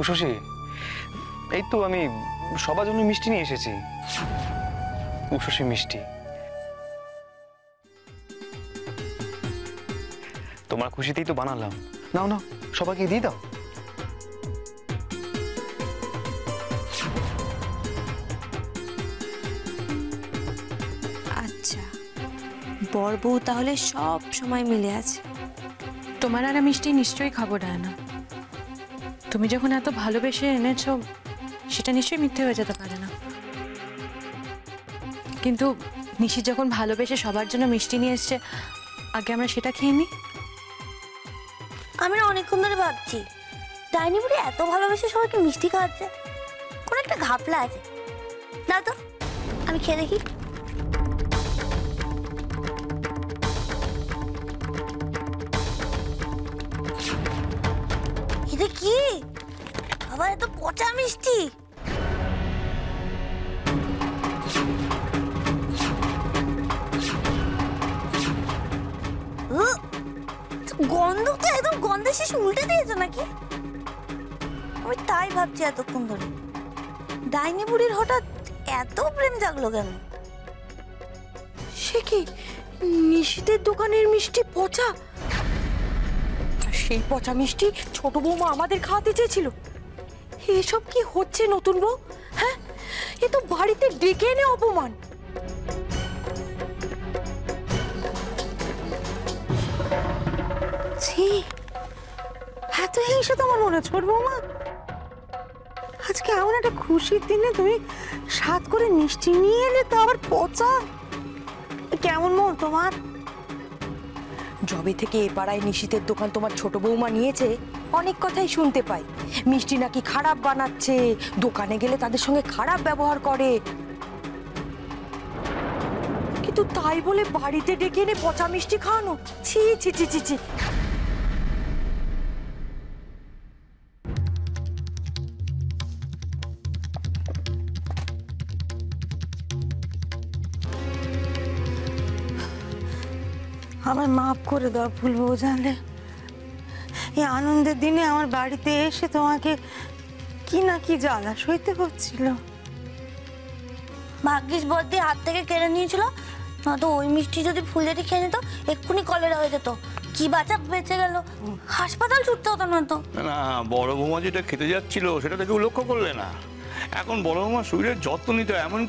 শশী, এই তো আমি সবার জন্য মিষ্টি নিয়ে এসেছি। উশসী মিষ্টি তোমার খুশিতেই তো বানালাম। নাও নাও, সবাইকে দিয়ে দাও। আচ্ছা, বর বউ তাহলে সব সময় মিলে আছে। তোমার আর মিষ্টি নিশ্চয়ই খাবো না। তুমি যখন এত ভালোবেসে এনেছো, সেটা নিশ্চয়ই মিথ্যে হয়ে যেতে পারে না। কিন্তু নিশি যখন ভালোবেসে সবার জন্য মিষ্টি নিয়ে এসছে, আগে আমরা সেটা খেয়ে নিই। আমি না অনেকক্ষণ ধরে ভাবছি, ডাইনি বুড়ি এত ভালোবেসে সবাইকে মিষ্টি খাওয়াচ্ছে, কোন একটা ঘাপলা আছে। না তো, আমি খেয়ে দেখি। এটা কি আবার এত পচা মিষ্টি? গন্ধ তো একদম গন্ধে শেষ উল্টে দিয়েছো নাকি? আমি তাই ভাবছি এতক্ষণ ধরে, ডাইনি বুড়ির হঠাৎ এত প্রেম জাগলো কেন? সে কি নিশিতের দোকানের মিষ্টি পচা? সেই পচা মিষ্টি ছোট বৌমা আমাদের খাওয়াতে চেয়েছিল। এসব কি হচ্ছে নতুন বউ? হ্যাঁ, এ তো বাড়িতে ডেকে এনে অপমান। এত হিংসা তোমার মনে হচ্ছে বৌমা? আজকে এমন একটা খুশির দিনে তুমি স্বাদ করে মিষ্টি নিয়ে এলে, তো আবার পচা। কেমন মন তোমার? যবে থেকে এ পাড়ায় নিশিতের দোকান তোমার ছোট বৌমা নিয়েছে, অনেক কথাই শুনতে পাই। মিষ্টি নাকি খারাপ বানাচ্ছে, দোকানে গেলে তাদের সঙ্গে খারাপ ব্যবহার করে। কিন্তু তাই বলে বাড়িতে ডেকে এনে পচা মিষ্টি খাওয়ানো, ছি ছি ছি ছি ছি। আমার মাফ করে দাও ফুল বউ, জানলে এই আনন্দের দিনে আমার বাড়িতে এসে তোমাকে কি না কি জ্বালা সইতে হচ্ছিল। ভাগ্যিস বদ্দি হাত থেকে কেড়ে নিয়েছিল, নয়তো ওই মিষ্টি যদি ফুলজাটি খেয়ে নিত, এক্ষুনি কলেরা হয়ে যেত। কি বাঁচা বেঁচে গেল, হাসপাতাল ছুটতে হতো না তো। না, বড় বৌমা যেটা খেতে যাচ্ছিল সেটা তো কেউ লক্ষ্য করলে না। এখন বড় বৌমা শরীরের যত্ন নিতে এমন